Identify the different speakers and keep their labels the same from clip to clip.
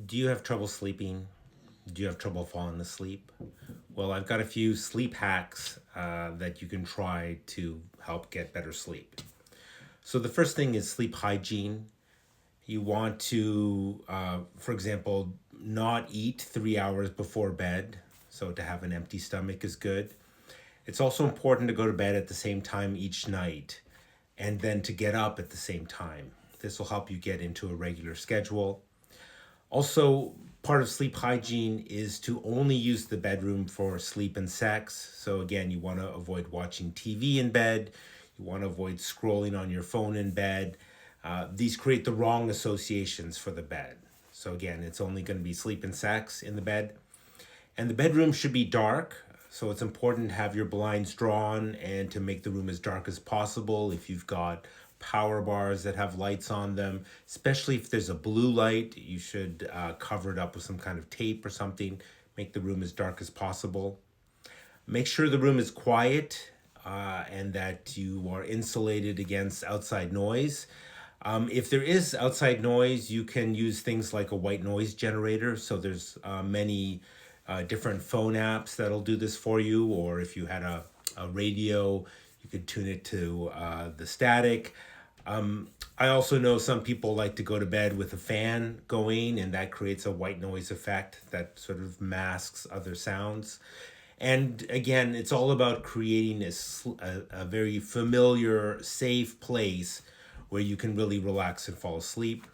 Speaker 1: Do you have trouble sleeping? Do you have trouble falling asleep? Well, I've got a few sleep hacks that you can try to help get better sleep. So, the first thing is sleep hygiene. You want to, for example, not eat 3 hours before bed. So, to have an empty stomach is good. It's also important to go to bed at the same time each night and then to get up at the same time. This will help you get into a regular schedule. Also, part of sleep hygiene is to only use the bedroom for sleep and sex. So, again, you want to avoid watching TV in bed. You want to avoid scrolling on your phone in bed. These create the wrong associations for the bed. So, again, it's only going to be sleep and sex in the bed. And the bedroom should be dark. So, it's important to have your blinds drawn and to make the room as dark as possible. If you've got power bars that have lights on them, especially if there's a blue light, you should cover it up with some kind of tape or something. Make the room as dark as possible. Make sure the room is quiet and that you are insulated against outside noise. If there is outside noise, you can use things like a white noise generator. So there's many different phone apps that'll do this for you. Or if you had a radio, you could tune it to the static. I also know some people like to go to bed with a fan going, and that creates a white noise effect that sort of masks other sounds. And again, it's all about creating a very familiar, safe place where you can really relax and fall asleep.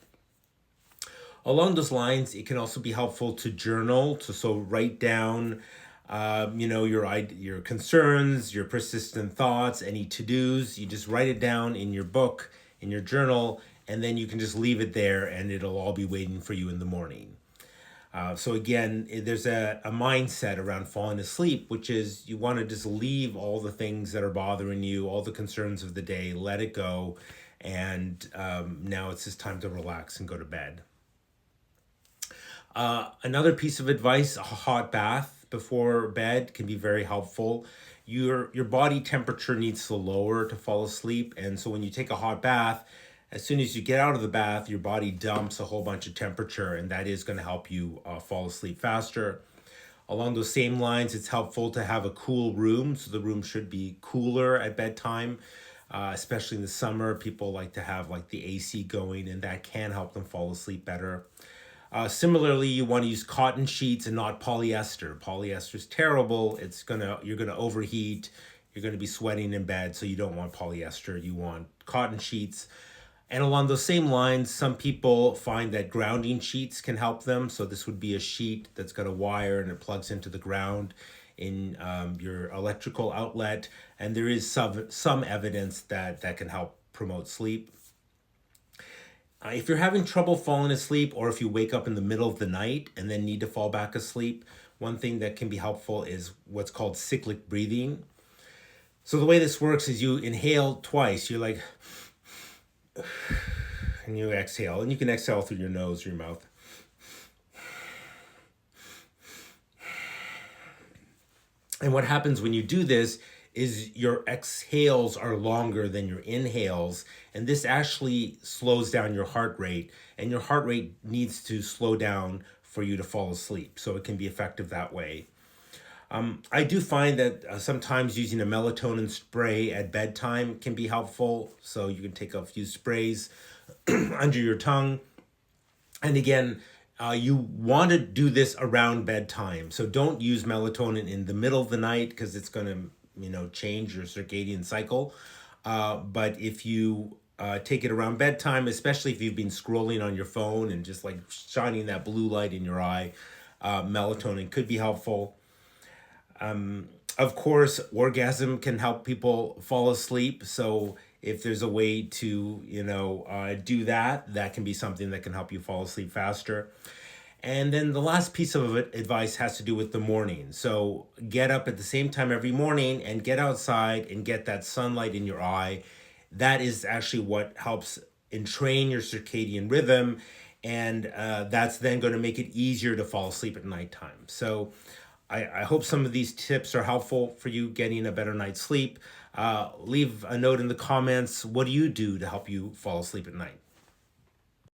Speaker 1: Along those lines, it can also be helpful to journal, to so write down, your concerns, your persistent thoughts, any to dos. You just write it down in your book, in your journal, and then you can just leave it there, and it'll all be waiting for you in the morning. So again, there's a mindset around falling asleep, which is you want to just leave all the things that are bothering you, all the concerns of the day, let it go, and now it's just time to relax and go to bed. Another piece of advice: a hot bath before bed can be very helpful. Your body temperature needs to lower to fall asleep, and so when you take a hot bath, as soon as you get out of the bath, your body dumps a whole bunch of temperature, and that is going to help you fall asleep faster. Along those same lines, it's helpful to have a cool room, so the room should be cooler at bedtime. Especially in the summer, people like to have like the AC going, and that can help them fall asleep better. Similarly, you want to use cotton sheets and not polyester. Polyester is terrible. You're gonna overheat. You're gonna be sweating in bed, so you don't want polyester. You want cotton sheets. And along those same lines, some people find that grounding sheets can help them. So this would be a sheet that's got a wire and it plugs into the ground in your electrical outlet. And there is some evidence that that can help promote sleep. If you're having trouble falling asleep, or if you wake up in the middle of the night and then need to fall back asleep, one thing that can be helpful is what's called cyclic breathing. So the way this works is you inhale twice. You're like, and you exhale, and you can exhale through your nose or your mouth. And what happens when you do this is your exhales are longer than your inhales, and this actually slows down your heart rate, and your heart rate needs to slow down for you to fall asleep, so it can be effective that way. I do find that sometimes using a melatonin spray at bedtime can be helpful, so you can take a few sprays under your tongue. And again, you want to do this around bedtime. So don't use melatonin in the middle of the night because it's going to, change your circadian cycle. But if you take it around bedtime, especially if you've been scrolling on your phone and just like shining that blue light in your eye, melatonin could be helpful. Of course, orgasm can help people fall asleep. So if there's a way to, do that, that can be something that can help you fall asleep faster. And then the last piece of advice has to do with the morning. So get up at the same time every morning and get outside and get that sunlight in your eye. That is actually what helps entrain your circadian rhythm. And that's then going to make it easier to fall asleep at nighttime. So I hope some of these tips are helpful for you getting a better night's sleep. Leave a note in the comments. What do you do to help you fall asleep at night?